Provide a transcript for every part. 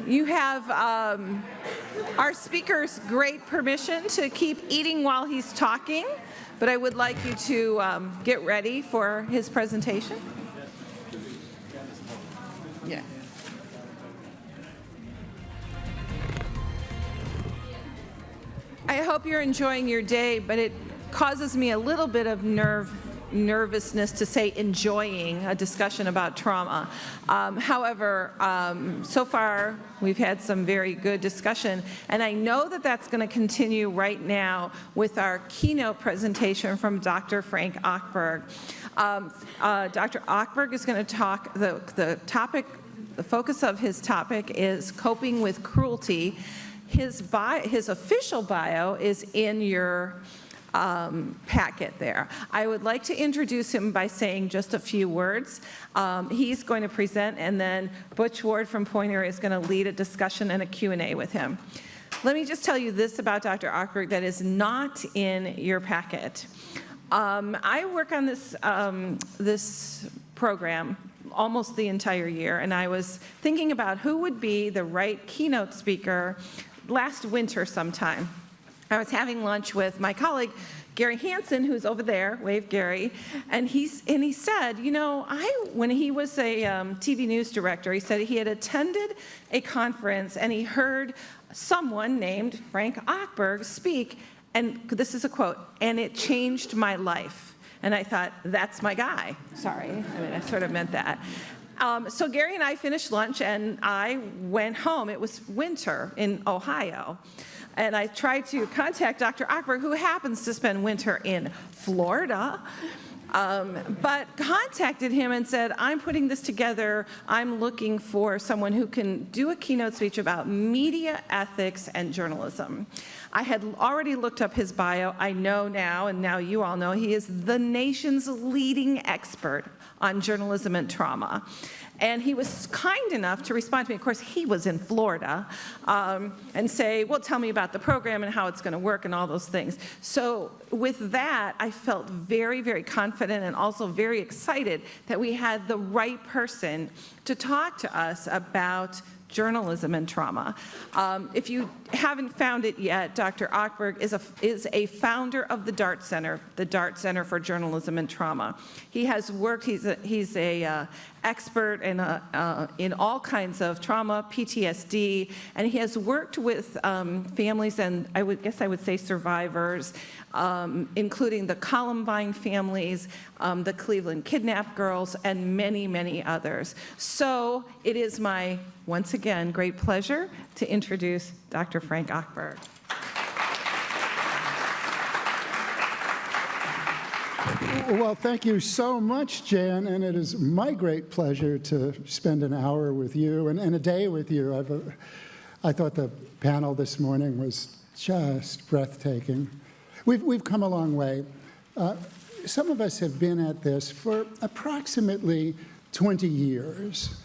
You have our speaker's great permission to keep eating while he's talking, but I would like you to get ready for his presentation. Yeah. I hope you're enjoying your day, but it causes me a little bit of nervousness to say enjoying a discussion about trauma. However, so far we've had some very good discussion, and I know that that's going to continue right now with our keynote presentation from Dr. Frank Ochberg. Dr. Ochberg is going to talk, the focus of his topic is coping with cruelty. His official bio is in your packet there. I would like to introduce him by saying just a few words. He's going to present, and then Butch Ward from Poynter is going to lead a discussion and a Q&A with him. Let me just tell you this about Dr. Ochberg that is not in your packet. I work on this program almost the entire year, and I was thinking about who would be the right keynote speaker last winter sometime. I was having lunch with my colleague, Gary Hansen, who's over there, wave Gary, and he said, you know, when he was a TV news director, he said he had attended a conference and he heard someone named Frank Ochberg speak, and this is a quote, and it changed my life. And I thought, that's my guy. Sorry, I mean, I sort of meant that. So Gary and I finished lunch, and I went home. It was winter in Ohio. And I tried to contact Dr. Ochberg, who happens to spend winter in Florida, but contacted him and said, I'm putting this together. I'm looking for someone who can do a keynote speech about media ethics and journalism. I had already looked up his bio. I know now, and now you all know, he is the nation's leading expert on journalism and trauma. And he was kind enough to respond to me. Of course, he was in Florida, and say, well, tell me about the program and how it's going to work and all those things. So with that, I felt very, very confident and also very excited that we had the right person to talk to us about journalism and trauma. If you haven't found it yet, Dr. Ochberg is a founder of the DART Center for Journalism and Trauma. He has worked, he's a expert in all kinds of trauma, PTSD, and he has worked with families and I would say survivors, including the Columbine families, the Cleveland kidnapped girls, and many, many others. So it is my, once again, great pleasure to introduce Dr. Frank Ochberg. Well, thank you so much, Jan, and it is my great pleasure to spend an hour with you and a day with you. I thought the panel this morning was just breathtaking. We've come a long way. Some of us have been at this for approximately 20 years.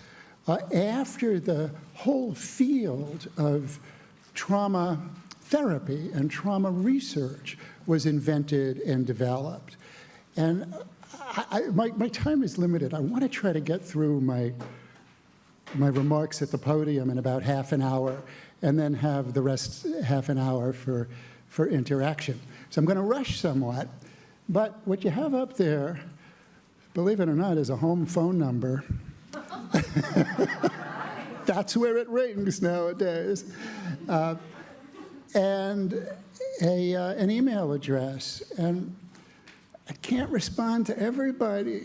After the whole field of trauma therapy and trauma research was invented and developed. And my time is limited. I want to try to get through my remarks at the podium in about half an hour, and then have the rest half an hour for interaction. So I'm going to rush somewhat, but what you have up there, believe it or not, is a home phone number. That's where it rings nowadays. And an email address. And I can't respond to everybody,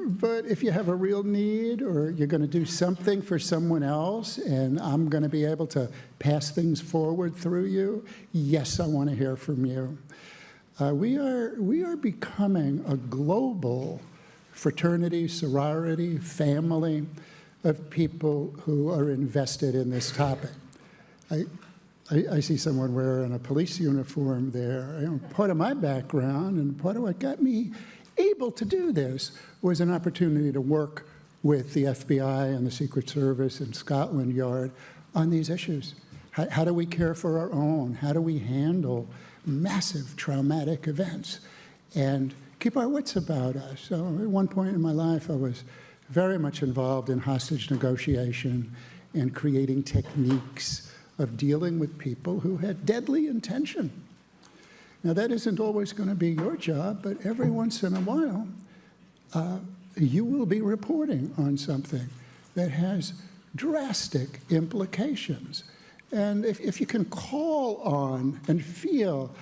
but if you have a real need or you're going to do something for someone else and I'm going to be able to pass things forward through you, yes, I want to hear from you. We are becoming a global fraternity, sorority, family of people who are invested in this topic. I see someone wearing a police uniform there. You know, part of my background and part of what got me able to do this was an opportunity to work with the FBI and the Secret Service and Scotland Yard on these issues. How do we care for our own? How do we handle massive traumatic events and keep our wits about us? So at one point in my life, I was very much involved in hostage negotiation and creating techniques of dealing with people who had deadly intention. Now, that isn't always going to be your job, but every once in a while, you will be reporting on something that has drastic implications. And if you can call on and feel,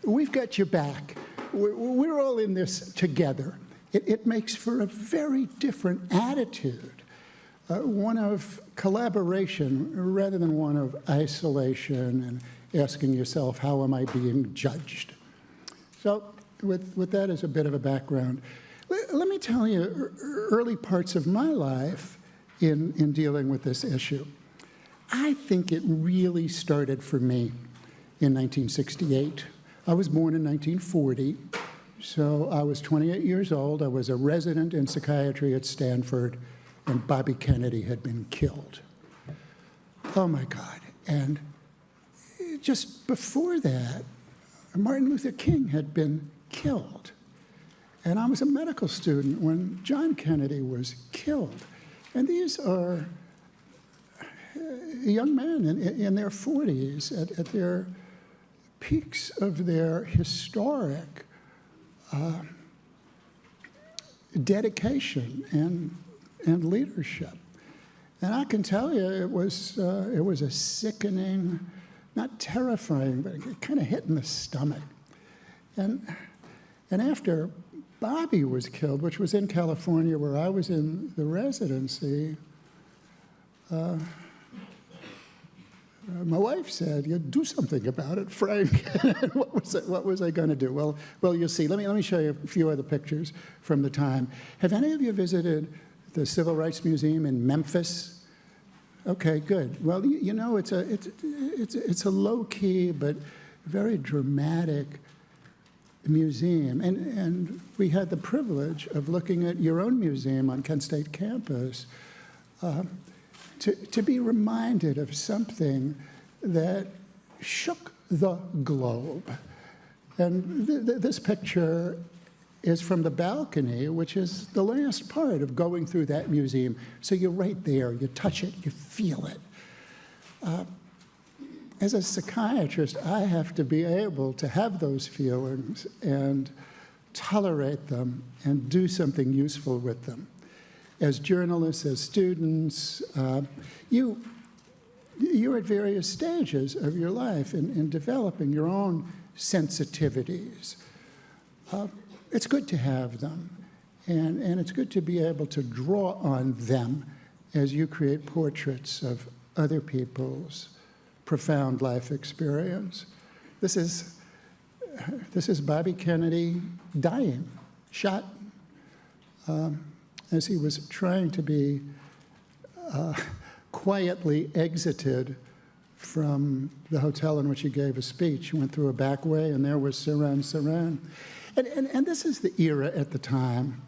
we've got your back, we're all in this together, it makes for a very different attitude, one of collaboration rather than one of isolation and asking yourself, how am I being judged? So with that as a bit of a background, let me tell you early parts of my life in dealing with this issue. I think it really started for me in 1968. I was born in 1940, so I was 28 years old. I was a resident in psychiatry at Stanford, and Bobby Kennedy had been killed. Oh my God. And just before that, Martin Luther King had been killed. And I was a medical student when John Kennedy was killed. And these are young men in their 40s at their peaks of their historic dedication and leadership. And I can tell you it was a sickening, not terrifying, but it kind of hit in the stomach. And after Bobby was killed, which was in California where I was in the residency, my wife said, "You do something about it, Frank." What was I going to do? Well, you'll see. Let me show you a few other pictures from the time. Have any of you visited the Civil Rights Museum in Memphis? Okay, good. Well, you know, it's a low-key but very dramatic museum, and we had the privilege of looking at your own museum on Kent State campus to be reminded of something that shook the globe. And this picture is from the balcony, which is the last part of going through that museum. So you're right there, you touch it, you feel it. As a psychiatrist, I have to be able to have those feelings and tolerate them and do something useful with them. As journalists, as students, you're at various stages of your life in developing your own sensitivities. It's good to have them, and it's good to be able to draw on them as you create portraits of other people's profound life experience. This is Bobby Kennedy dying, shot as he was trying to be quietly exited from the hotel in which he gave a speech. He went through a back way, and there was Saran. And this is the era at the time.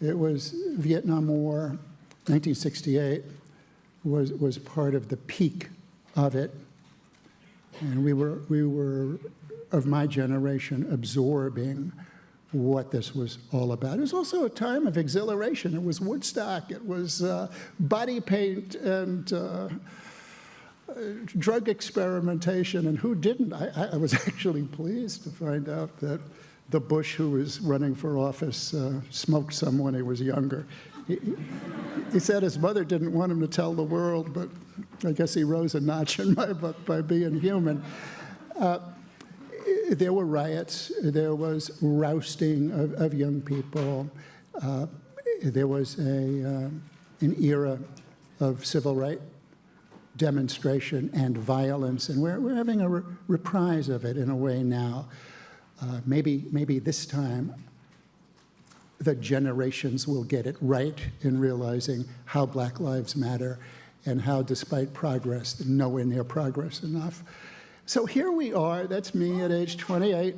It was Vietnam War, 1968 was part of the peak of it. And we were of my generation absorbing what this was all about. It was also a time of exhilaration. It was Woodstock. It was body paint and drug experimentation. And who didn't? I was actually pleased to find out that the Bush who was running for office smoked some when he was younger. He said his mother didn't want him to tell the world, but I guess he rose a notch in my book by being human. There were riots. There was rousting of young people. There was an era of civil rights demonstration and violence, and we're having a reprise of it in a way now. Maybe this time the generations will get it right in realizing how Black Lives Matter and how, despite progress, nowhere near progress enough. So here we are, that's me at age 28,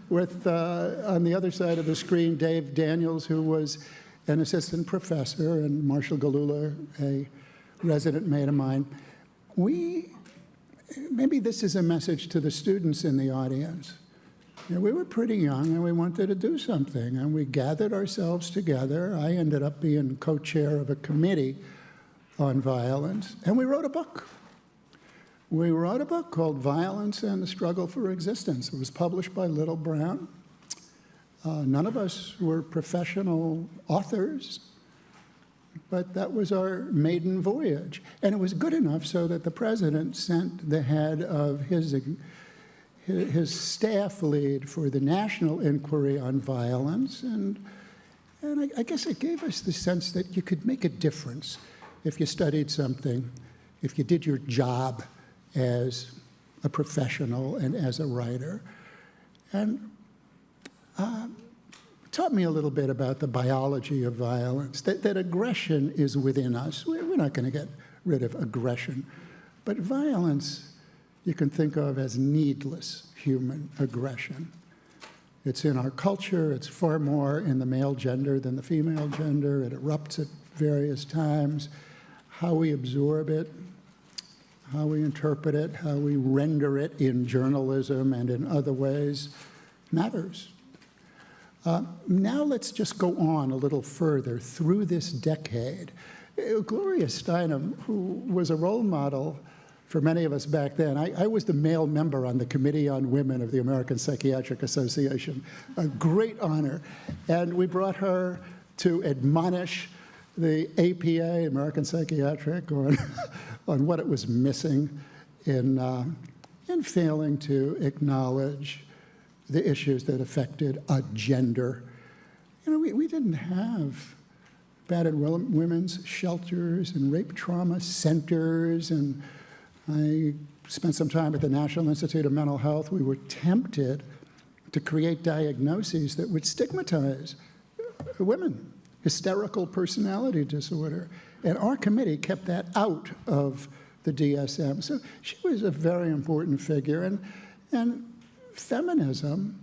with, on the other side of the screen, Dave Daniels, who was an assistant professor, and Marshall Galula, a resident mate of mine. Maybe this is a message to the students in the audience. You know, we were pretty young, and we wanted to do something, and we gathered ourselves together. I ended up being co-chair of a committee on violence, and we wrote a book. We wrote a book called Violence and the Struggle for Existence. It was published by Little Brown. None of us were professional authors, but that was our maiden voyage. And it was good enough so that the president sent the head of his staff lead for the national inquiry on violence, and I guess it gave us the sense that you could make a difference if you studied something, if you did your job as a professional and as a writer. And taught me a little bit about the biology of violence, that aggression is within us. We're not going to get rid of aggression. But violence you can think of as needless human aggression. It's in our culture. It's far more in the male gender than the female gender. It erupts at various times. How we absorb it, how we interpret it, how we render it in journalism and in other ways matters. Now let's just go on a little further through this decade. Gloria Steinem, who was a role model for many of us back then, I was the male member on the Committee on Women of the American Psychiatric Association, a great honor. And we brought her to admonish the APA, American Psychiatric, on what it was missing in failing to acknowledge the issues that affected a gender. You know, we didn't have battered women's shelters and rape trauma centers, and I spent some time at the National Institute of Mental Health. We were tempted to create diagnoses that would stigmatize women. Hysterical personality disorder. And our committee kept that out of the DSM. So she was a very important figure. And feminism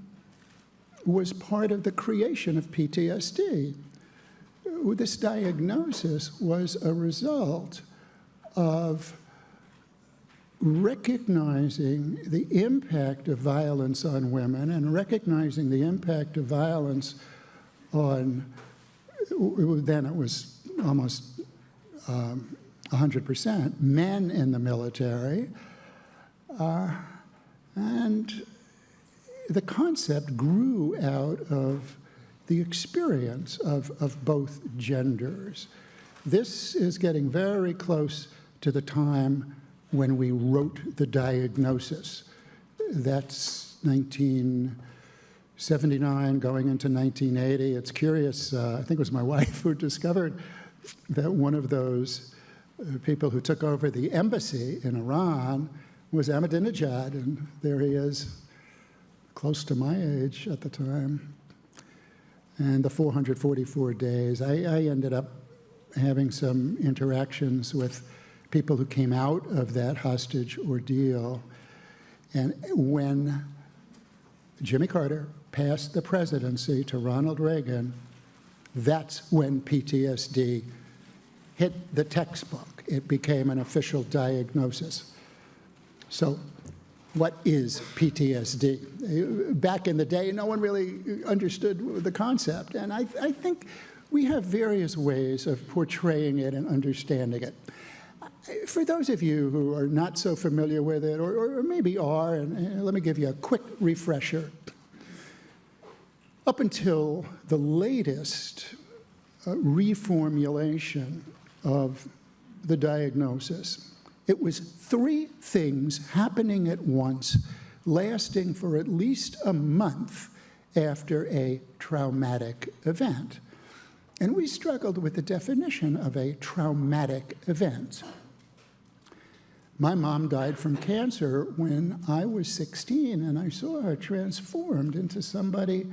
was part of the creation of PTSD. This diagnosis was a result of recognizing the impact of violence on women and recognizing the impact of violence on, then it was almost 100% men in the military. And the concept grew out of the experience of both genders. This is getting very close to the time when we wrote the diagnosis. That's 1979 going into 1980. It's curious, I think it was my wife who discovered that one of those people who took over the embassy in Iran was Ahmadinejad, and there he is, close to my age at the time. And the 444 days, I ended up having some interactions with people who came out of that hostage ordeal. And when Jimmy Carter passed the presidency to Ronald Reagan, that's when PTSD hit the textbook. It became an official diagnosis. So what is PTSD? Back in the day, no one really understood the concept. And I think we have various ways of portraying it and understanding it. For those of you who are not so familiar with it, or maybe are, and let me give you a quick refresher. Up until the latest reformulation of the diagnosis, it was three things happening at once, lasting for at least a month after a traumatic event. And we struggled with the definition of a traumatic event. My mom died from cancer when I was 16, and I saw her transformed into somebody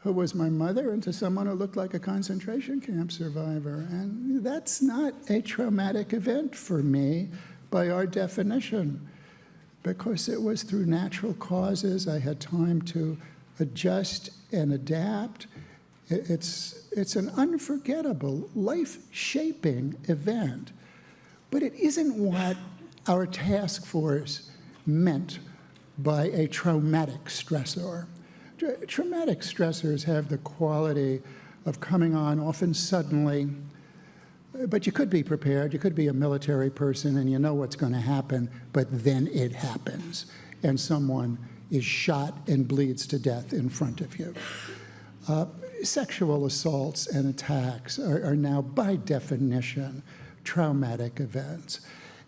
who was my mother, into someone who looked like a concentration camp survivor. And that's not a traumatic event for me by our definition, because it was through natural causes. I had time to adjust and adapt. It's an unforgettable, life-shaping event, but it isn't what our task force meant by a traumatic stressor. Traumatic stressors have the quality of coming on often suddenly, But you could be prepared. You could be a military person and you know what's going to happen, but then it happens, and someone is shot and bleeds to death in front of you. Sexual assaults and attacks are now, by definition, traumatic events.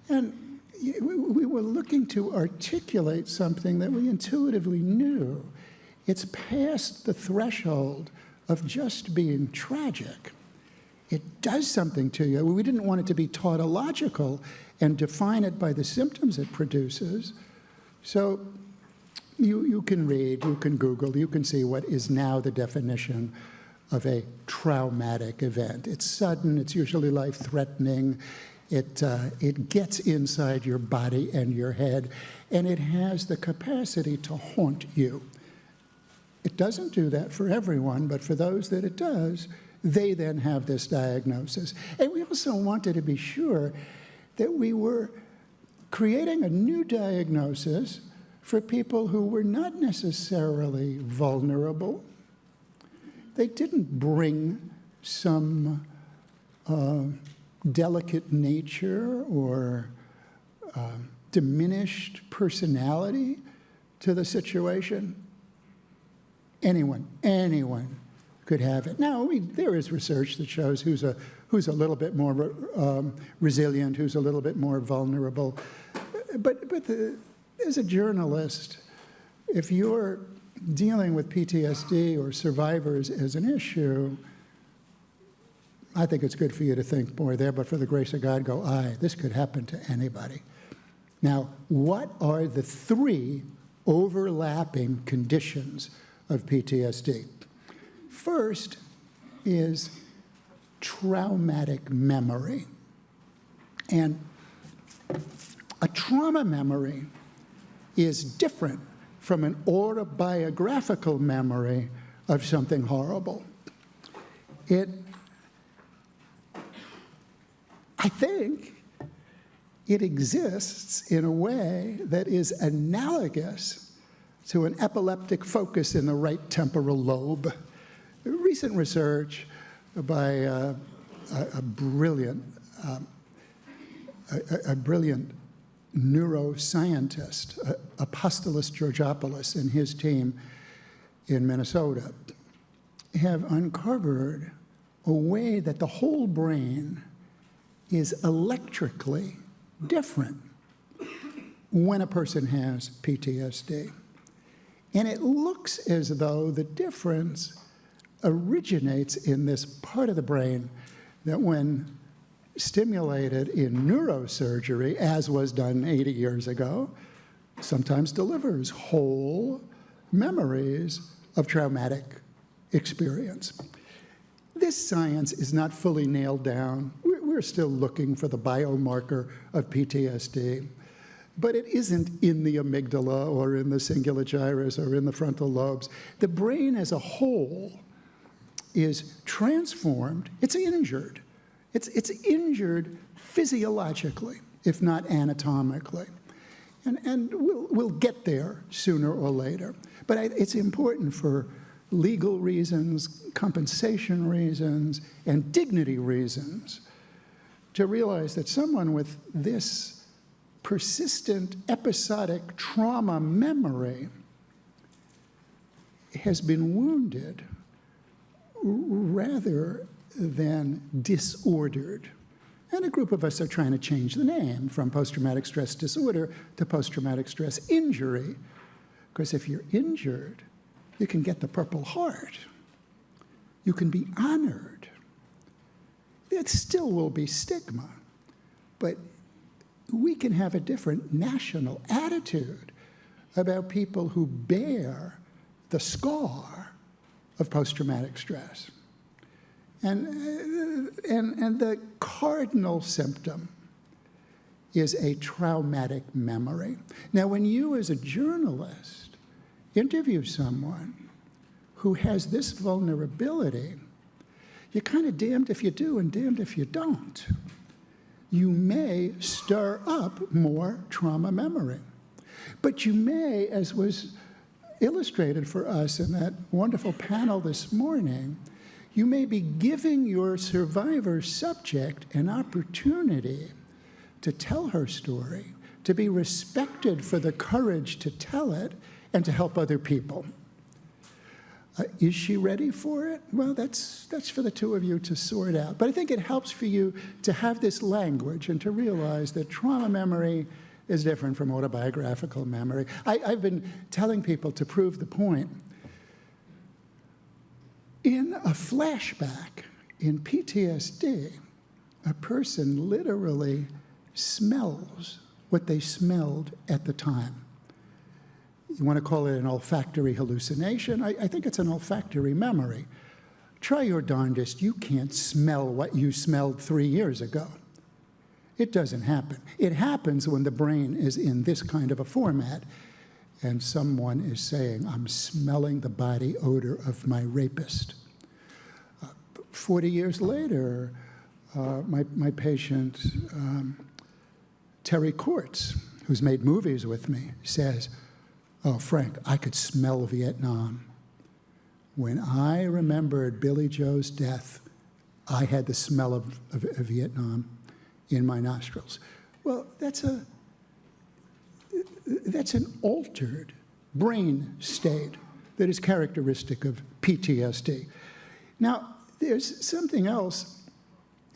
And we were looking to articulate something that we intuitively knew. It's past the threshold of just being tragic. It does something to you. We didn't want it to be tautological and define it by the symptoms it produces. So you can read, you can Google, you can see what is now the definition of a traumatic event. It's sudden, it's usually life-threatening, it gets inside your body and your head, and it has the capacity to haunt you. It doesn't do that for everyone, but for those that it does, they then have this diagnosis. And we also wanted to be sure that we were creating a new diagnosis for people who were not necessarily vulnerable. They didn't bring some delicate nature or diminished personality to the situation. Anyone could have it. Now, there is research that shows who's a little bit more resilient, who's a little bit more vulnerable. But as a journalist, if you're dealing with PTSD or survivors as an issue, I think it's good for you to think more there, but for the grace of God, go, aye, this could happen to anybody. Now, what are the 3 overlapping conditions of PTSD? First is traumatic memory. And a trauma memory is different from an autobiographical memory of something horrible. I think it exists in a way that is analogous to an epileptic focus in the right temporal lobe. Recent research by a brilliant neuroscientist, Apostolos Georgopoulos, and his team in Minnesota have uncovered a way that the whole brain is electrically different when a person has PTSD. And it looks as though the difference originates in this part of the brain that, when stimulated in neurosurgery, as was done 80 years ago, sometimes delivers whole memories of traumatic experience. This science is not fully nailed down. We're still looking for the biomarker of PTSD, but it isn't in the amygdala or in the cingulate gyrus or in the frontal lobes. The brain as a whole is transformed. It's injured. It's injured physiologically, if not anatomically. And we'll get there sooner or later. But it's important for legal reasons, compensation reasons, and dignity reasons to realize that someone with this persistent episodic trauma memory has been wounded rather than disordered. And a group of us are trying to change the name from post-traumatic stress disorder to post-traumatic stress injury. Because if you're injured, you can get the Purple Heart. You can be honored. It still will be stigma, but we can have a different national attitude about people who bear the scar of post-traumatic stress. And the cardinal symptom is a traumatic memory. Now, when you as a journalist interview someone who has this vulnerability, you're kind of damned if you do and damned if you don't. You may stir up more trauma memory. But you may, as was illustrated for us in that wonderful panel this morning, You may be giving your survivor subject an opportunity to tell her story, to be respected for the courage to tell it, and to help other people. Is she ready for it? Well, that's for the two of you to sort out. But I think it helps for you to have this language and to realize that trauma memory is different from autobiographical memory. I've been telling people to prove the point. In a flashback, in PTSD, a person literally smells what they smelled at the time. You want to call it an olfactory hallucination? I think it's an olfactory memory. Try your darndest. You can't smell what you smelled 3 years ago. It doesn't happen. It happens when the brain is in this kind of a format and someone is saying, I'm smelling the body odor of my rapist. 40 years later, my patient, Terry Quartz, who's made movies with me, says, oh, Frank, I could smell Vietnam. When I remembered Billy Joe's death, I had the smell of Vietnam in my nostrils. Well, that's an altered brain state that is characteristic of PTSD. Now, there's something else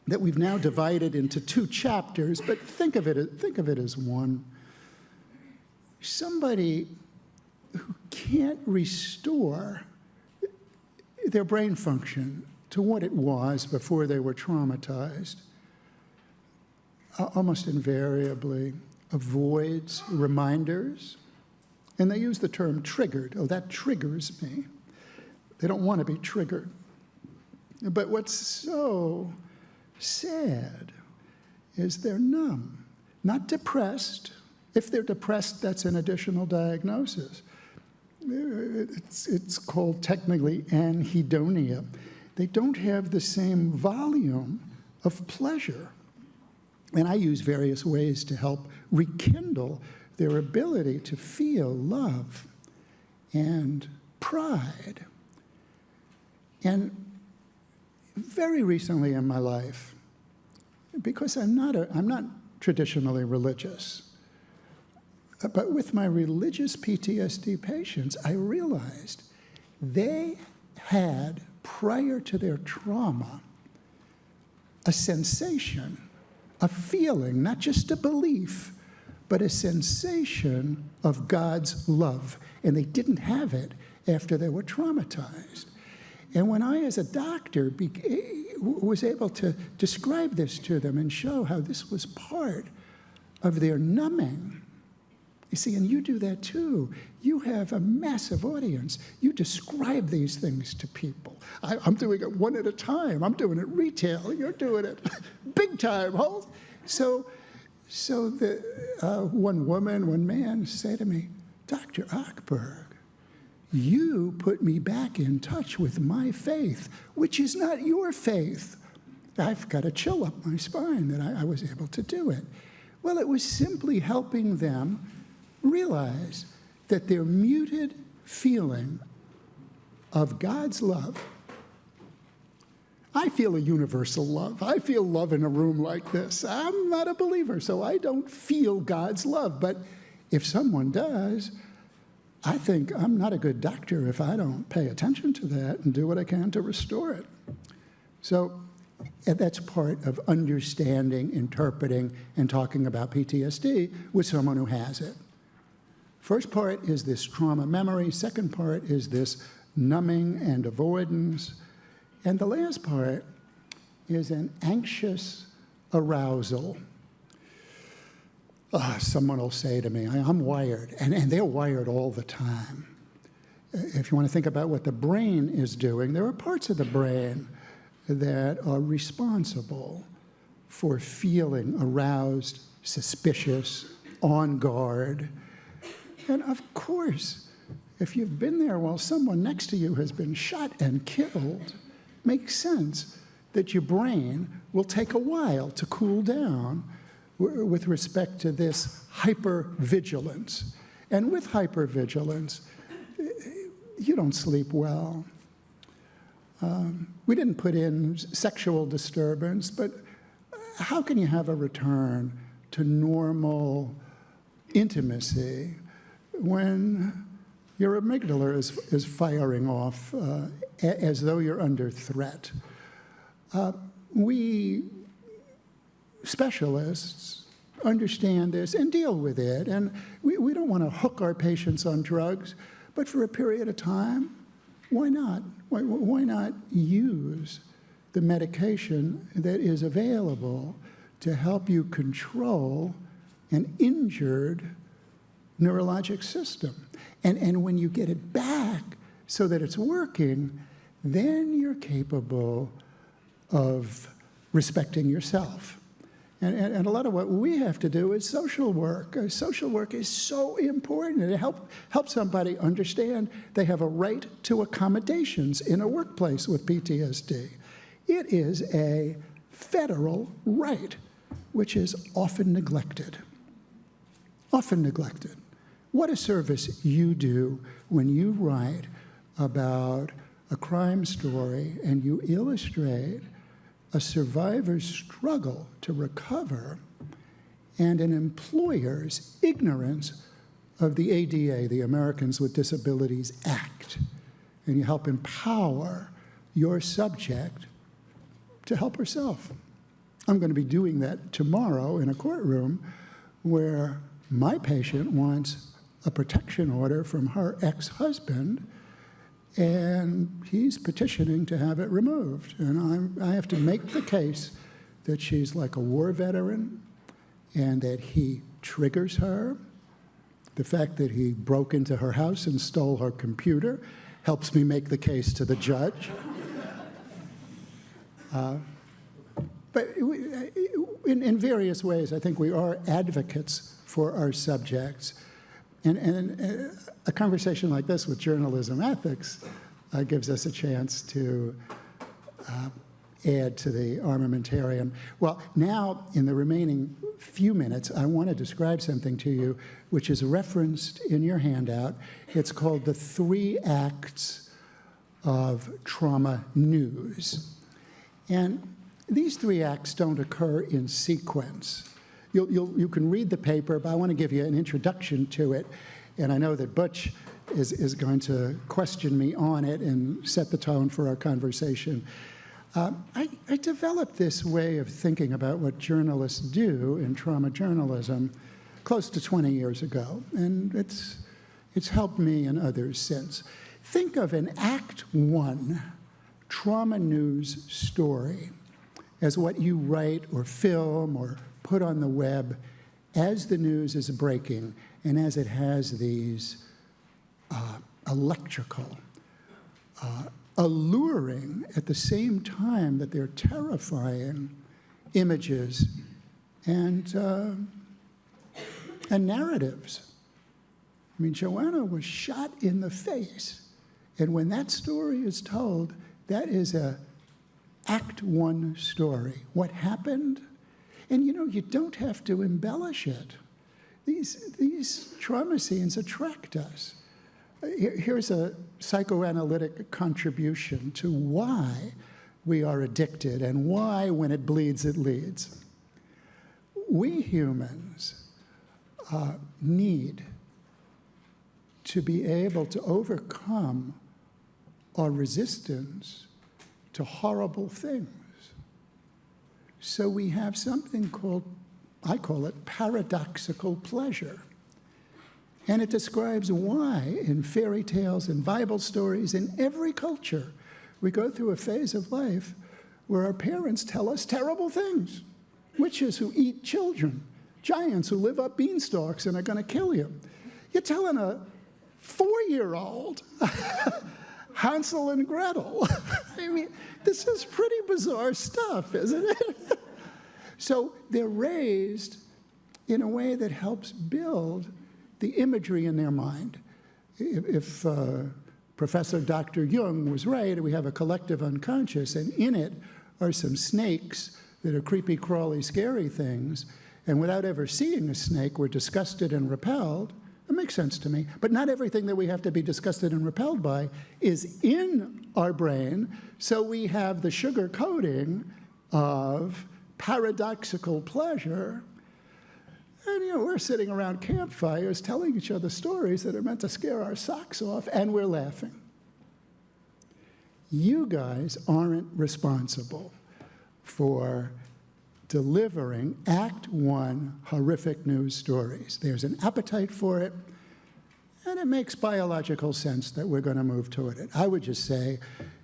that we've now divided into 2 chapters, but think of it as one. Somebody who can't restore their brain function to what it was before they were traumatized almost invariably avoids reminders, and they use the term triggered. Oh, that triggers me. They don't want to be triggered. But what's so sad is they're numb, not depressed. If they're depressed, that's an additional diagnosis. It's called technically anhedonia. They don't have the same volume of pleasure. And I use various ways to help rekindle their ability to feel love and pride. And very recently in my life, because I'm not traditionally religious, but with my religious PTSD patients, I realized they had, prior to their trauma, a sensation, a feeling, not just a belief, but a sensation of God's love. And they didn't have it after they were traumatized. And when I, as a doctor, was able to describe this to them and show how this was part of their numbing, you see, and you do that too. You have a massive audience. You describe these things to people. I'm doing it one at a time. I'm doing it retail. You're doing it big time. So one woman, one man say to me, Dr. Achberg, you put me back in touch with my faith, which is not your faith. I've got a chill up my spine that I was able to do it. Well, it was simply helping them realize that their muted feeling of God's love, I feel a universal love. I feel love in a room like this. I'm not a believer, so I don't feel God's love. But if someone does, I think I'm not a good doctor if I don't pay attention to that and do what I can to restore it. So that's part of understanding, interpreting, and talking about PTSD with someone who has it. First part is this trauma memory. Second part is this numbing and avoidance. And the last part is an anxious arousal. Someone will say to me, I'm wired, and they're wired all the time. If you want to think about what the brain is doing, there are parts of the brain that are responsible for feeling aroused, suspicious, on guard. And of course, if you've been there while someone next to you has been shot and killed, makes sense that your brain will take a while to cool down with respect to this hypervigilance. And with hypervigilance, you don't sleep well. We didn't put in sexual disturbance, but how can you have a return to normal intimacy when your amygdala is firing off as though you're under threat? We specialists understand this and deal with it, and we don't want to hook our patients on drugs, but for a period of time, why not? Why not use the medication that is available to help you control an injured neurologic system? And when you get it back so that it's working, then you're capable of respecting yourself. And a lot of what we have to do is social work. Social work is so important. It helps somebody understand they have a right to accommodations in a workplace with PTSD. It is a federal right, which is often neglected. Often neglected. What a service you do when you write about a crime story and you illustrate a survivor's struggle to recover and an employer's ignorance of the ADA, the Americans with Disabilities Act. And you help empower your subject to help herself. I'm going to be doing that tomorrow in a courtroom where my patient wants a protection order from her ex-husband, and he's petitioning to have it removed. And I have to make the case that she's like a war veteran and that he triggers her. The fact that he broke into her house and stole her computer helps me make the case to the judge. But in various ways, I think we are advocates for our subjects. And a conversation like this with journalism ethics gives us a chance to add to the armamentarium. Well, now, in the remaining few minutes, I want to describe something to you which is referenced in your handout. It's called the 3 Acts of Trauma News. And these 3 acts don't occur in sequence. You can read the paper, but I want to give you an introduction to it. And I know that Butch is going to question me on it and set the tone for our conversation. I developed this way of thinking about what journalists do in trauma journalism close to 20 years ago, and it's helped me and others since. Think of an Act 1 trauma news story as what you write or film or put on the web as the news is breaking and as it has these electrical, alluring at the same time that they're terrifying images and narratives. I mean, Joanna was shot in the face, and when that story is told, that is a Act 1 story. What happened? And you don't have to embellish it. These trauma scenes attract us. Here's a psychoanalytic contribution to why we are addicted and why, when it bleeds, it leads. We humans need to be able to overcome our resistance to horrible things. So we have something called, I call it paradoxical pleasure. And it describes why in fairy tales and Bible stories in every culture we go through a phase of life where our parents tell us terrible things. Witches who eat children, giants who live up beanstalks and are going to kill you. You're telling a 4-year-old Hansel and Gretel. I mean, this is pretty bizarre stuff, isn't it? So they're raised in a way that helps build the imagery in their mind. If Professor Dr. Jung was right, we have a collective unconscious, and in it are some snakes that are creepy, crawly, scary things, and without ever seeing a snake, we're disgusted and repelled. It makes sense to me. But not everything that we have to be disgusted and repelled by is in our brain, so we have the sugar coating of paradoxical pleasure. And, we're sitting around campfires telling each other stories that are meant to scare our socks off, and we're laughing. You guys aren't responsible for delivering Act One horrific news stories. There's an appetite for it, and it makes biological sense that we're going to move toward it. I would just say,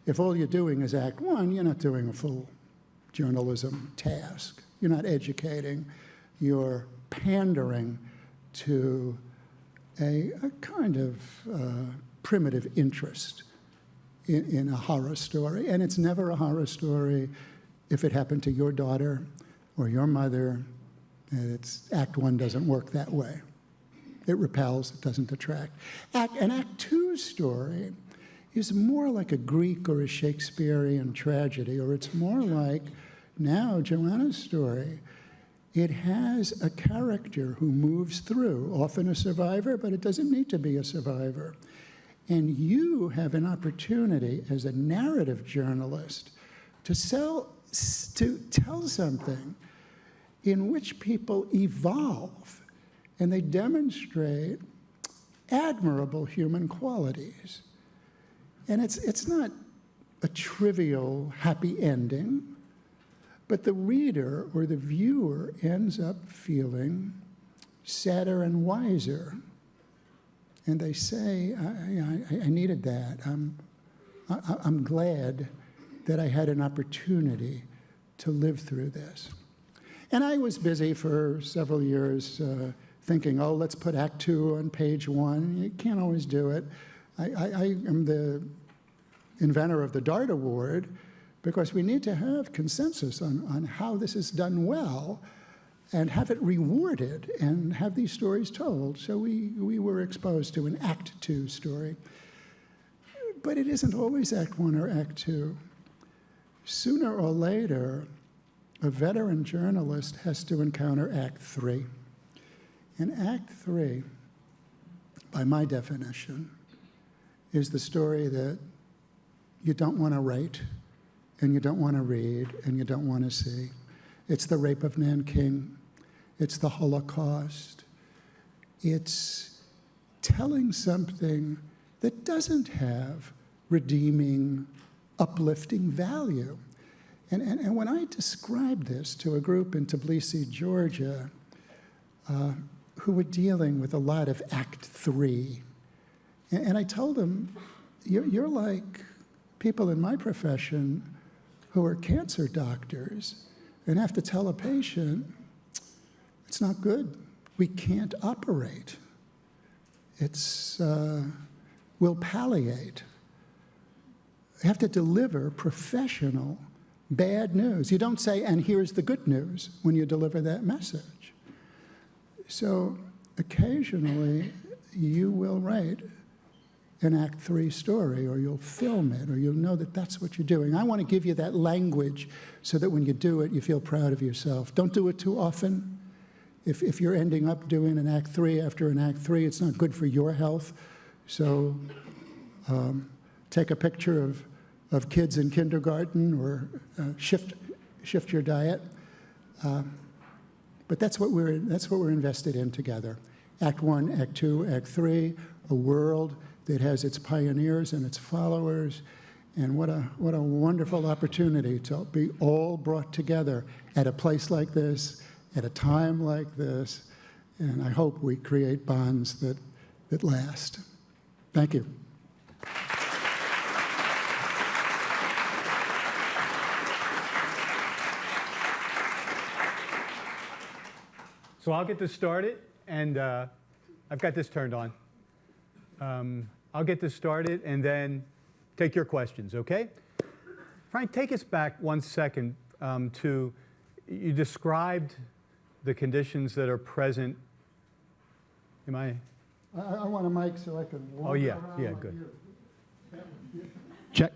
if all you're doing is Act One, you're not doing a full journalism task. You're not educating. You're pandering to a kind of primitive interest in a horror story. And it's never a horror story if it happened to your daughter or your mother. Act One doesn't work that way. It repels, it doesn't attract. An Act Two story is more like a Greek or a Shakespearean tragedy, or it's more like, now, Joanna's story. It has a character who moves through, often a survivor, but it doesn't need to be a survivor. And you have an opportunity as a narrative journalist to tell something in which people evolve and they demonstrate admirable human qualities. And it's not a trivial happy ending, but the reader or the viewer ends up feeling sadder and wiser. And they say, I needed that. I'm glad that I had an opportunity to live through this. And I was busy for several years thinking, oh, let's put Act Two on page one. You can't always do it. I am the inventor of the DART Award because we need to have consensus on how this is done well and have it rewarded and have these stories told. So we were exposed to an Act Two story. But it isn't always Act One or Act Two. Sooner or later, a veteran journalist has to encounter Act Three. And Act Three, by my definition, is the story that you don't want to write, and you don't want to read, and you don't want to see. It's the rape of Nanking. It's the Holocaust. It's telling something that doesn't have redeeming, uplifting value. And when I described this to a group in Tbilisi, Georgia, who were dealing with a lot of Act Three, and I told them, you're like people in my profession who are cancer doctors and have to tell a patient, it's not good. We can't operate. We'll palliate. You have to deliver professional bad news. You don't say, and here's the good news, when you deliver that message. So occasionally, you will write an Act Three story, or you'll film it, or you'll know that that's what you're doing. I want to give you that language so that when you do it, you feel proud of yourself. Don't do it too often. If you're ending up doing an Act Three after an Act Three, it's not good for your health. So take a picture of kids in kindergarten, or shift your diet. But that's what we're invested in together. Act One, Act Two, Act Three, a world that has its pioneers and its followers, and what a wonderful opportunity to be all brought together at a place like this, at a time like this, and I hope we create bonds that last. Thank you. So I'll get this started, and I've got this turned on. I'll get this started and then take your questions, okay? Frank, take us back 1 second to, you described the conditions that are present. Am I? I want a mic so I can walk yeah, around yeah, like good. you. Check.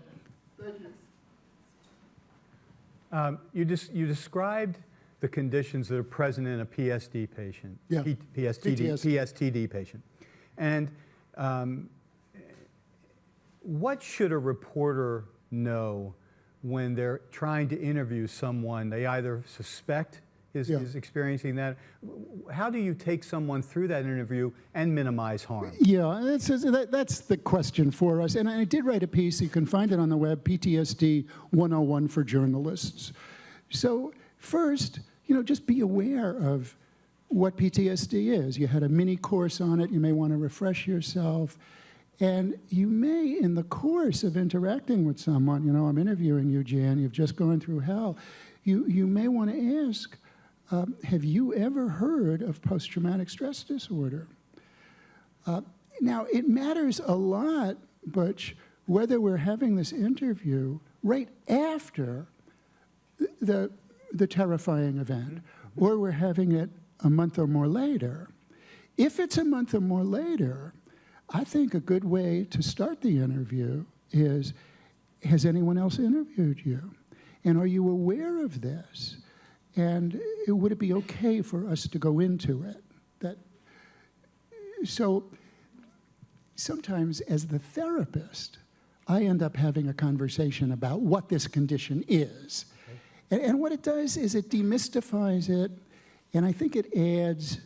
Thank you. You described the conditions that are present in a PSD patient, Yeah. PSTD patient. And what should a reporter know when they're trying to interview someone they either suspect is experiencing that? How do you take someone through that interview and minimize harm? Yeah, that's the question for us. And I did write a piece, you can find it on the web, PTSD 101 for journalists. So first, just be aware of what PTSD is. You had a mini course on it, you may want to refresh yourself. And you may, in the course of interacting with someone, I'm interviewing you, Jan, you've just gone through hell, you may want to ask, have you ever heard of post-traumatic stress disorder? Now, it matters a lot, Butch, whether we're having this interview right after the terrifying event, or we're having it a month or more later. If it's a month or more later, I think a good way to start the interview is, has anyone else interviewed you? And are you aware of this? And would it be okay for us to go into it? So sometimes as the therapist, I end up having a conversation about what this condition is. And what it does is it demystifies it, and I think it adds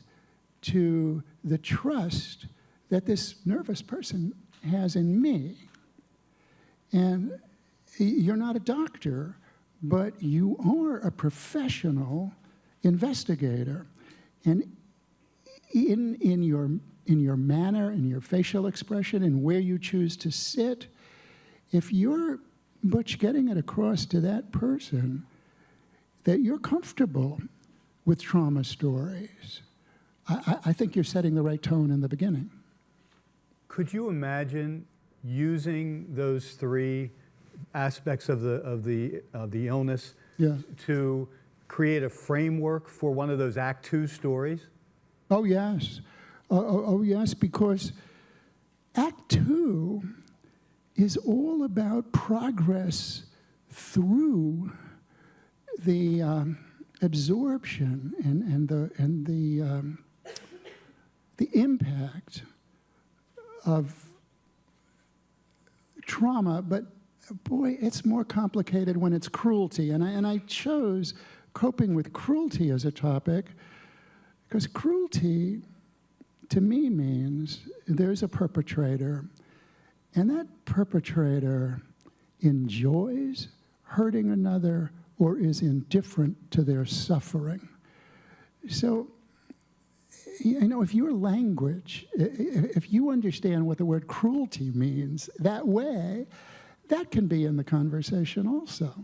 to the trust that this nervous person has in me. And you're not a doctor, but you are a professional investigator. And in your manner, in your facial expression, in where you choose to sit, if you're, Butch, getting it across to that person that you're comfortable with trauma stories, I think you're setting the right tone in the beginning. Could you imagine using those three aspects of the illness to create a framework for one of those Act 2 stories? Oh, yes. Oh, yes, because Act 2 is all about progress through the absorption and the impact of trauma, but boy, it's more complicated when it's cruelty. And I chose coping with cruelty as a topic because cruelty, to me, means there's a perpetrator, and that perpetrator enjoys hurting another or is indifferent to their suffering. So, if your language, if you understand what the word cruelty means that way, that can be in the conversation also.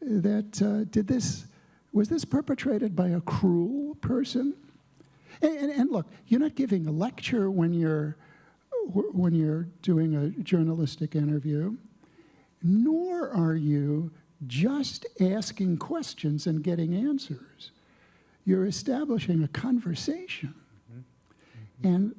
That was this perpetrated by a cruel person? And look, you're not giving a lecture when you're doing a journalistic interview, nor are you just asking questions and getting answers. You're establishing a conversation. And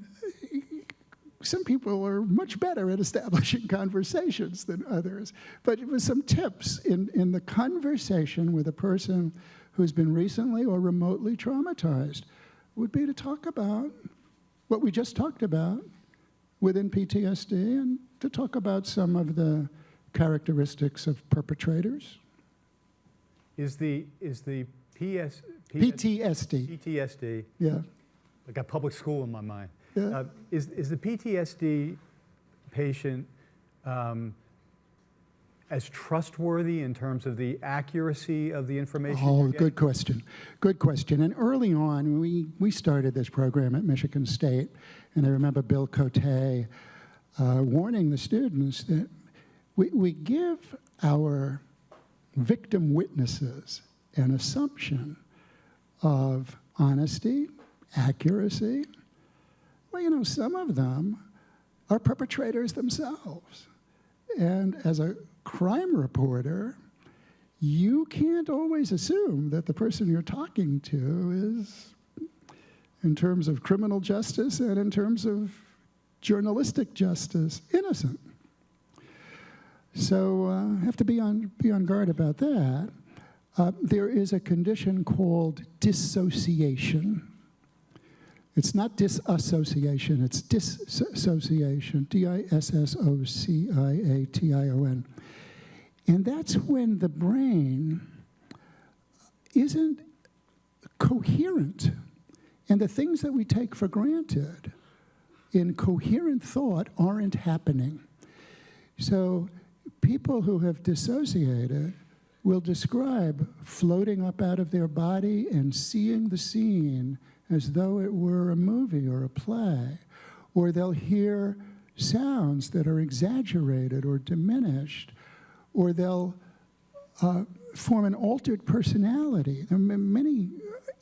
some people are much better at establishing conversations than others. But it was some tips in the conversation with a person who's been recently or remotely traumatized would be to talk about what we just talked about within PTSD and to talk about some of the characteristics of perpetrators. Is the PTSD. Yeah. I got public school in my mind. Yeah. Is the PTSD patient as trustworthy in terms of the accuracy of the information? Oh, good question. Good question. And early on, we started this program at Michigan State, and I remember Bill Cote warning the students that we give our victim witnesses an assumption of honesty, accuracy. Well, some of them are perpetrators themselves. And as a crime reporter, you can't always assume that the person you're talking to is, in terms of criminal justice and in terms of journalistic justice, innocent. So have to be on guard about that. There is a condition called dissociation. It's not disassociation, it's dissociation, dissociation. And that's when the brain isn't coherent. And the things that we take for granted in coherent thought aren't happening. So people who have dissociated will describe floating up out of their body and seeing the scene as though it were a movie or a play. Or they'll hear sounds that are exaggerated or diminished. Or they'll form an altered personality. There are many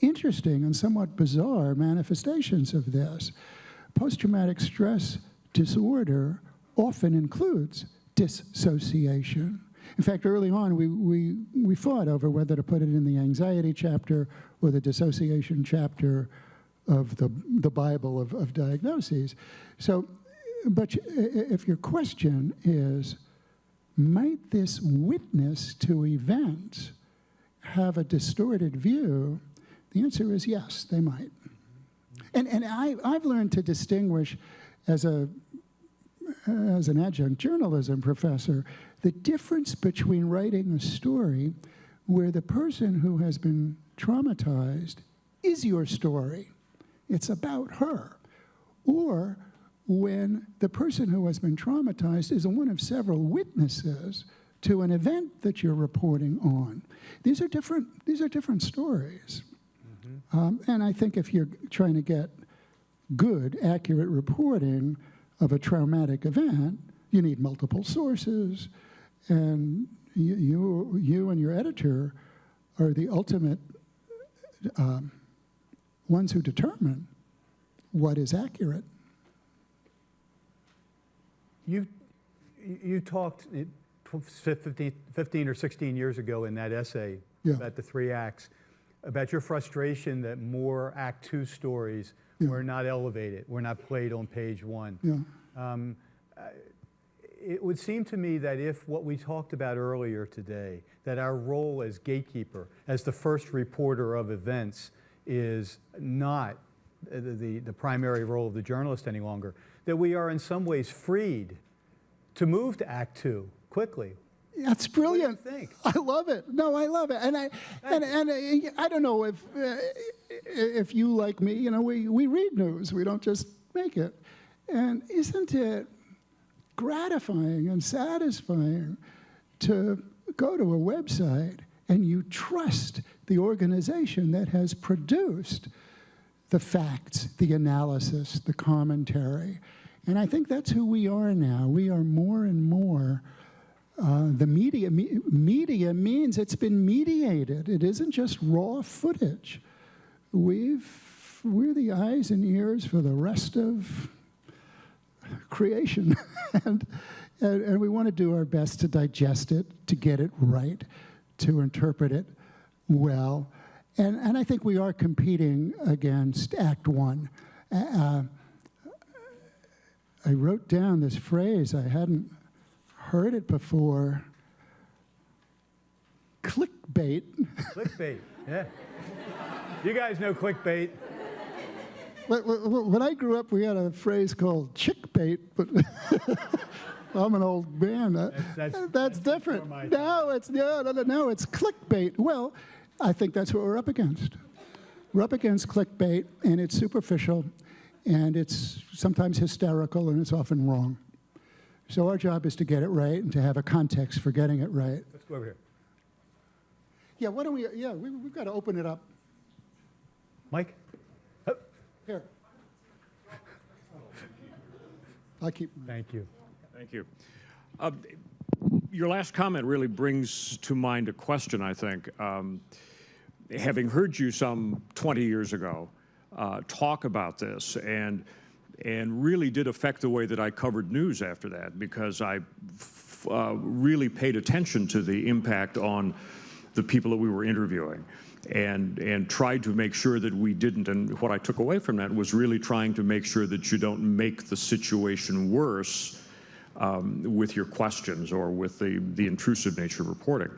interesting and somewhat bizarre manifestations of this. Post-traumatic stress disorder often includes dissociation. In fact, early on, we fought over whether to put it in the anxiety chapter or the dissociation chapter of the Bible of diagnoses. So, but if your question is, might this witness to events have a distorted view? The answer is yes, they might. And I've learned to distinguish as an adjunct journalism professor the difference between writing a story where the person who has been traumatized is your story. It's about her. Or when the person who has been traumatized is one of several witnesses to an event that you're reporting on. These are different stories. And I think if you're trying to get good, accurate reporting of a traumatic event, you need multiple sources, and you and your editor are the ultimate ones who determine what is accurate. You talked 15 or 16 years ago in that essay about the 3 acts, about your frustration that more Act 2 stories were not elevated, were not played on page 1. It would seem to me that if what we talked about earlier today, that our role as gatekeeper, as the first reporter of events, is not the primary role of the journalist any longer, that we are in some ways freed to move to Act 2 quickly. That's brilliant. What do you think? I love it. No, I love it. And I don't know if you, like me, we read news. We don't just make it. And isn't it gratifying and satisfying to go to a website and you trust the organization that has produced the facts, the analysis, the commentary. And I think that's who we are now. We are more and more the media. Media means it's been mediated. It isn't just raw footage. We're the eyes and ears for the rest of creation. and we want to do our best to digest it, to get it right, to interpret it well. And I think we are competing against Act 1. I wrote down this phrase. I hadn't heard it before. Clickbait. Clickbait, yeah. You guys know clickbait. When I grew up, we had a phrase called chickbait, but I'm an old man. That's different. No, it's clickbait. Well, I think that's what we're up against. We're up against clickbait, and it's superficial, and it's sometimes hysterical, and it's often wrong. So our job is to get it right and to have a context for getting it right. Let's go over here. Yeah, why don't we, we've got to open it up. Mike? Here. I'll keep. Thank you. Thank you. Your last comment really brings to mind a question, I think. Having heard you some 20 years ago talk about this and really did affect the way that I covered news after that, because I really paid attention to the impact on the people that we were interviewing and tried to make sure that we didn't. And what I took away from that was really trying to make sure that you don't make the situation worse with your questions or with the intrusive nature of reporting.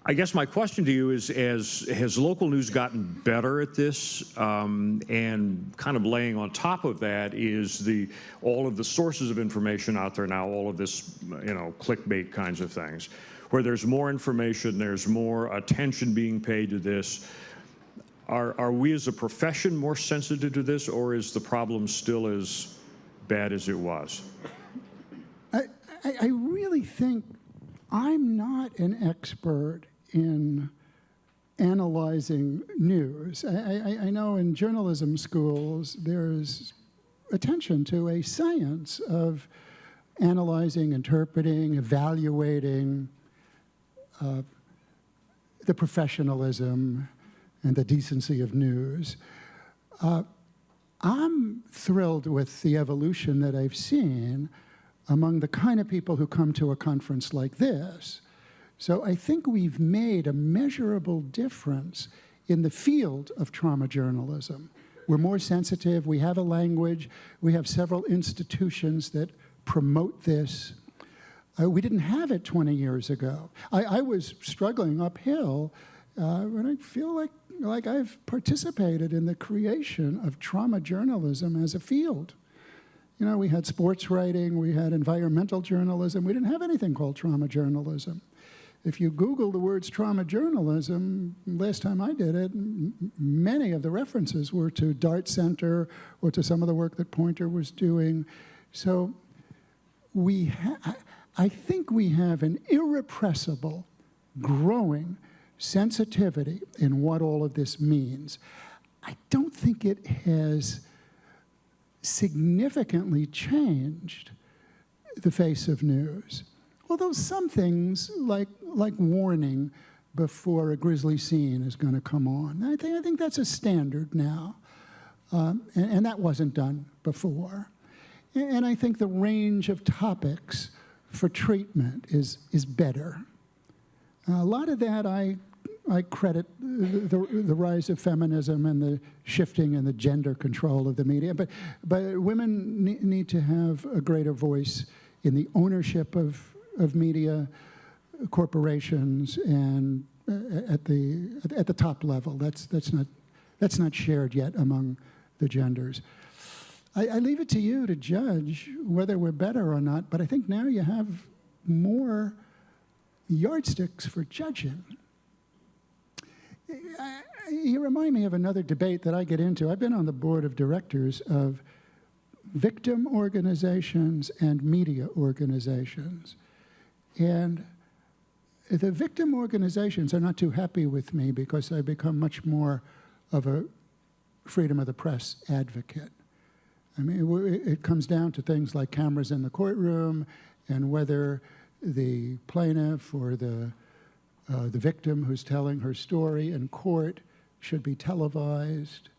I guess my question to you is, has local news gotten better at this? And kind of laying on top of that is all of the sources of information out there now, all of this, clickbait kinds of things, where there's more information, there's more attention being paid to this. Are we as a profession more sensitive to this, or is the problem still as bad as it was? I really think I'm not an expert in analyzing news. I know in journalism schools there's attention to a science of analyzing, interpreting, evaluating the professionalism and the decency of news. I'm thrilled with the evolution that I've seen among the kind of people who come to a conference like this. So I think we've made a measurable difference in the field of trauma journalism. We're more sensitive, we have a language, we have several institutions that promote this. We didn't have it 20 years ago. I was struggling uphill, and I feel like I've participated in the creation of trauma journalism as a field. We had sports writing, we had environmental journalism. We didn't have anything called trauma journalism. If you Google the words trauma journalism, last time I did it, many of the references were to Dart Center or to some of the work that Poynter was doing. So I think we have an irrepressible, growing sensitivity in what all of this means. I don't think it has significantly changed the face of news. Although some things, like warning before a grisly scene is going to come on, I think that's a standard now, and that wasn't done before. And I think the range of topics for treatment is better. A lot of that I credit the rise of feminism and the shifting and the gender control of the media. But women need to have a greater voice in the ownership of media corporations and at the top level. That's not shared yet among the genders. I leave it to you to judge whether we're better or not, but I think now you have more yardsticks for judging. You remind me of another debate that I get into. I've been on the board of directors of victim organizations and media organizations. And the victim organizations are not too happy with me because I become much more of a freedom of the press advocate. I mean, it comes down to things like cameras in the courtroom and whether the plaintiff or the victim who's telling her story in court should be televised.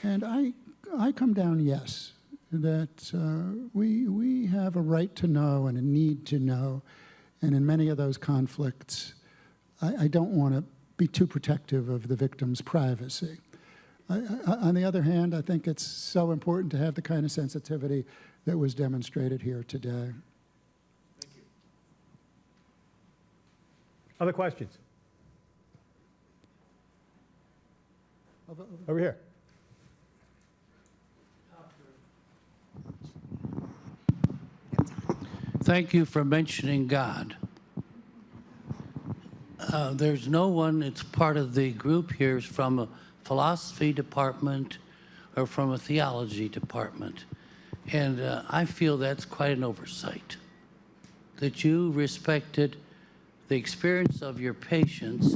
And I come down, yes, that we have a right to know and a need to know. And in many of those conflicts, I don't want to be too protective of the victim's privacy. On the other hand, I think it's so important to have the kind of sensitivity that was demonstrated here today. Thank you. Other questions? Over here. Thank you for mentioning God. There's no one that's part of the group here is from a philosophy department or from a theology department. And I feel that's quite an oversight, that you respected the experience of your patients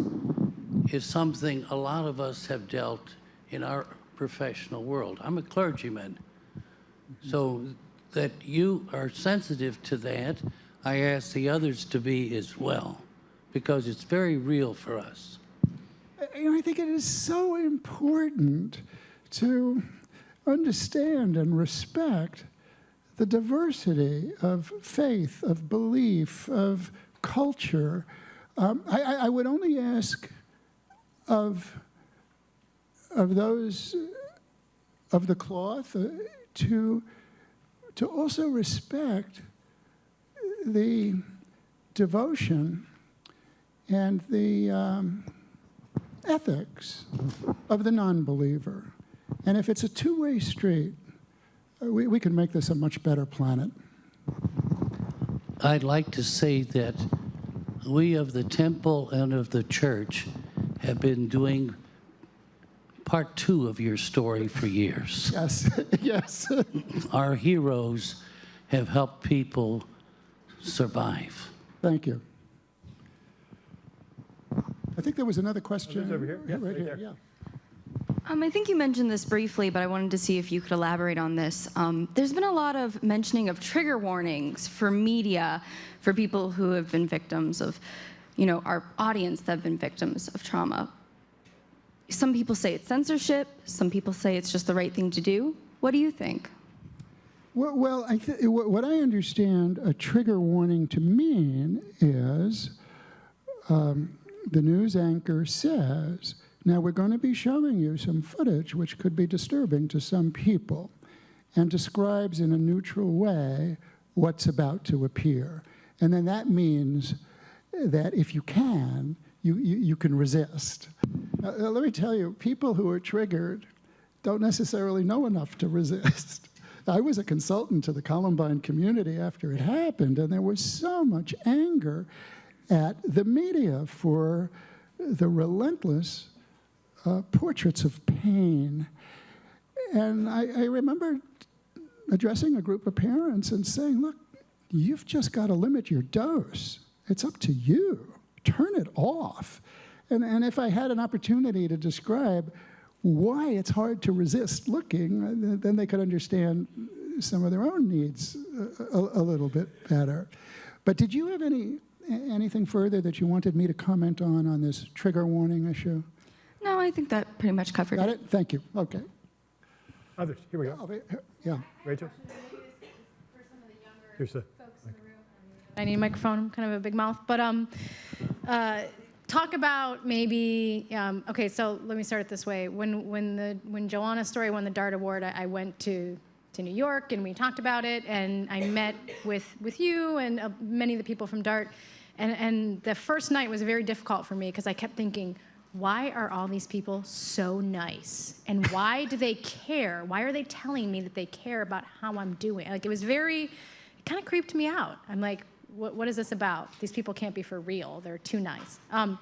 is something a lot of us have dealt in our professional world. I'm a clergyman, so that you are sensitive to that, I ask the others to be as well, because it's very real for us. I think it is so important to understand and respect the diversity of faith, of belief, of culture. I would only ask of those of the cloth to also respect the devotion and the ethics of the non-believer. And if it's a two-way street, we can make this a much better planet. I'd like to say that we of the temple and of the church have been doing part 2 of your story for years. Yes, yes. Our heroes have helped people survive. Thank you. I think there was another question. over here. Yeah, right right here, there. yeah. I think you mentioned this briefly, but I wanted to see if you could elaborate on this. There's been a lot of mentioning of trigger warnings for media, for people who have been victims of, our audience that have been victims of trauma. Some people say it's censorship. Some people say it's just the right thing to do. What do you think? Well, what I understand a trigger warning to mean is the news anchor says, now we're going to be showing you some footage which could be disturbing to some people, and describes in a neutral way what's about to appear. And then that means that if you can, you can resist. Let me tell you, people who are triggered don't necessarily know enough to resist. I was a consultant to the Columbine community after it happened, and there was so much anger at the media for the relentless portraits of pain. And I remember addressing a group of parents and saying, look, you've just got to limit your dose. It's up to you. Turn it off. And if I had an opportunity to describe why it's hard to resist looking, then they could understand some of their own needs a little bit better. But did you have anything further that you wanted me to comment on this trigger warning issue? No, I think that pretty much covered Got it. it? Thank you. Okay. Others, here we go. Yeah. Rachel? Here's the. I need a microphone. I'm kind of a big mouth. But talk about maybe, okay, so let me start it this way. When Joanna's story won the DART Award, I went to New York and we talked about it, and I met with you and many of the people from DART. And the first night was very difficult for me because I kept thinking, why are all these people so nice? And why do they care? Why are they telling me that they care about how I'm doing? Like, it kind of creeped me out. I'm like, what is this about? These people can't be for real. They're too nice. And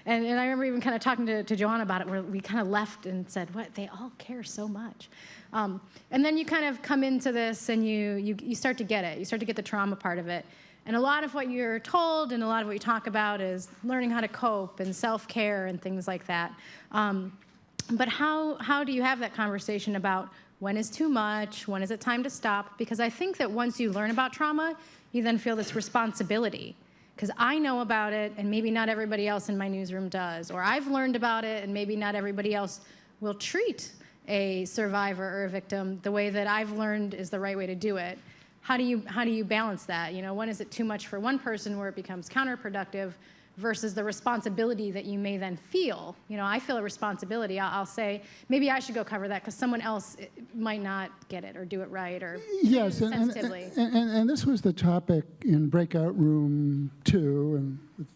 I remember even kind of talking to Joanna about it, where we kind of left and said, what, they all care so much. And then you kind of come into this and you start to get it. You start to get the trauma part of it. And a lot of what you're told and a lot of what you talk about is learning how to cope and self-care and things like that. But how do you have that conversation about when is too much, when is it time to stop? Because I think that once you learn about trauma, you then feel this responsibility. Because I know about it, and maybe not everybody else in my newsroom does. Or I've learned about it, and maybe not everybody else will treat a survivor or a victim the way that I've learned is the right way to do it. How do you balance that? When is it too much for one person where it becomes counterproductive versus the responsibility that you may then feel? I feel a responsibility. I'll say, maybe I should go cover that because someone else might not get it or do it right or Yes, sensitively. and this was the topic in Breakout Room 2 and with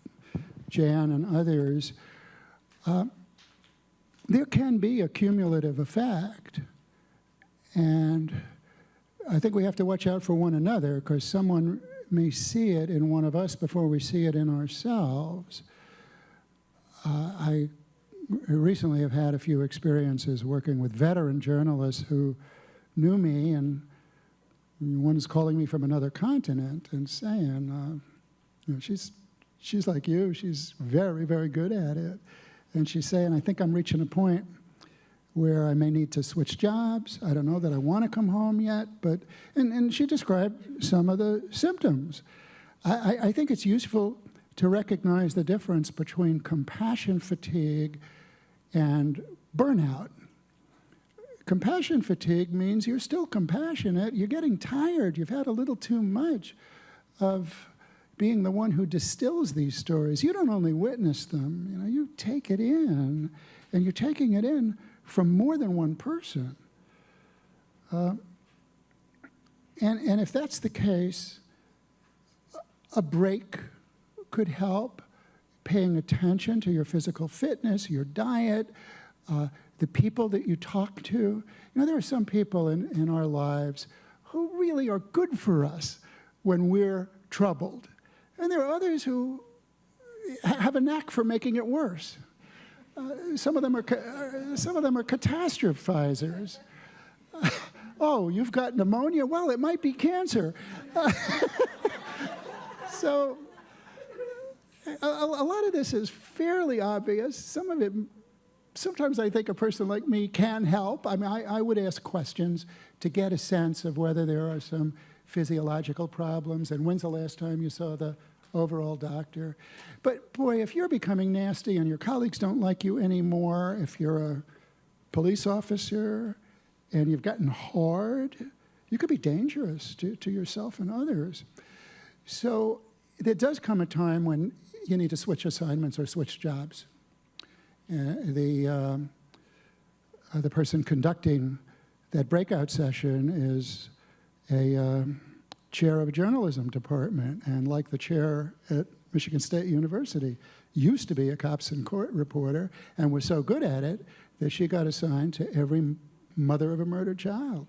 Jan and others. There can be a cumulative effect, and I think we have to watch out for one another because someone may see it in one of us before we see it in ourselves. I recently have had a few experiences working with veteran journalists who knew me, and one is calling me from another continent and saying, she's like you, she's very, very good at it. And she's saying, I think I'm reaching a point where I may need to switch jobs. I don't know that I want to come home yet, but, and she described some of the symptoms. I think it's useful to recognize the difference between compassion fatigue and burnout. Compassion fatigue means you're still compassionate, you're getting tired, you've had a little too much of being the one who distills these stories. You don't only witness them, you take it in, and you're taking it in from more than one person. And if that's the case, a break could help. paying attention to your physical fitness, your diet, the people that you talk to. You know, there are some people in our lives who really are good for us when we're troubled. And there are others who have a knack for making it worse. Some of them are catastrophizers. Oh, you've got pneumonia? Well, it might be cancer. So a lot of this is fairly obvious. Some of it, sometimes I think a person like me can help. I mean, I would ask questions to get a sense of whether there are some physiological problems and when's the last time you saw the overall doctor. But boy, if you're becoming nasty and your colleagues don't like you anymore, if you're a police officer and you've gotten hard, you could be dangerous to yourself and others. So there does come a time when you need to switch assignments or switch jobs. The person conducting that breakout session is a chair of a journalism department, and like the chair at Michigan State University, used to be a cops and court reporter and was so good at it that she got assigned to every mother of a murdered child.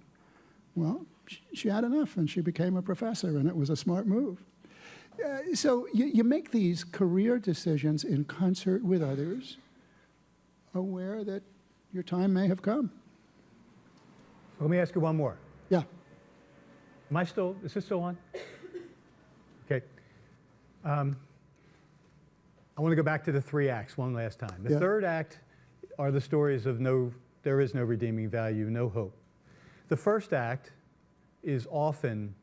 Well, she had enough and she became a professor, and it was a smart move. So you make these career decisions in concert with others, aware that your time may have come. Let me ask you one more. Yeah. Is this still on? Okay. I want to go back to the 3 acts one last time. The third act are the stories of there is no redeeming value, no hope. The first act is often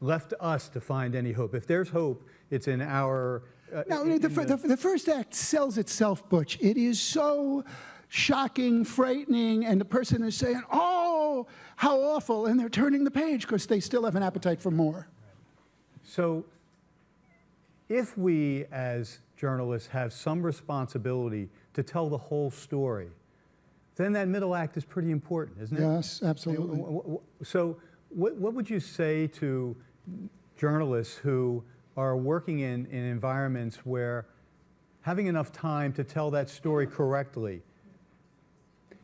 left to us to find any hope. If there's hope, it's in our... The first act sells itself, Butch. It is so shocking, frightening, and the person is saying, oh, how awful, and they're turning the page because they still have an appetite for more. So if we as journalists have some responsibility to tell the whole story, then that middle act is pretty important, isn't it? Yes, absolutely. So what would you say to journalists who are working in environments where having enough time to tell that story correctly?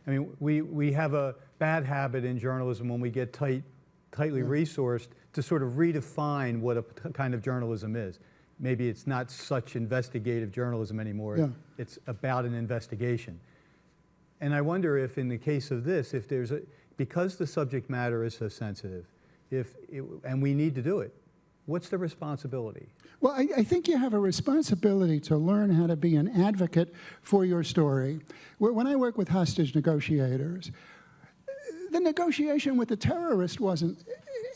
I mean, we have a bad habit in journalism when we get tightly resourced to sort of redefine what a kind of journalism is. Maybe it's not such investigative journalism anymore. Yeah. It's about an investigation. And I wonder if in the case of this, if there's because the subject matter is so sensitive, and we need to do it, what's the responsibility? Well, I think you have a responsibility to learn how to be an advocate for your story. When I work with hostage negotiators, the negotiation with the terrorist wasn't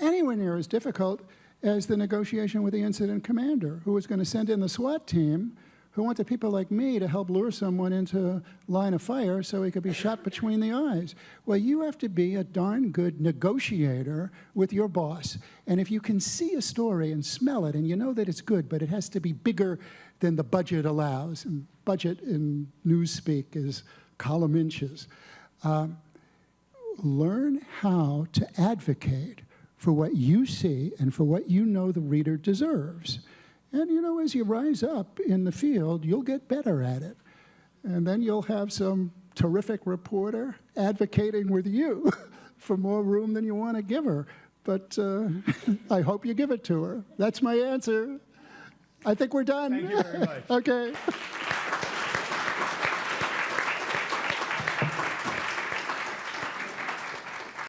anywhere near as difficult as the negotiation with the incident commander, who was going to send in the SWAT team, who wanted people like me to help lure someone into line of fire so he could be shot between the eyes. Well, you have to be a darn good negotiator with your boss. And if you can see a story and smell it, and you know that it's good, but it has to be bigger than the budget allows, and budget in newspeak is column inches, learn how to advocate for what you see and for what you know the reader deserves. And, you know, as you rise up in the field, you'll get better at it. And then you'll have some terrific reporter advocating with you for more room than you want to give her. But I hope you give it to her. That's my answer. I think we're done. Thank you very much. Okay.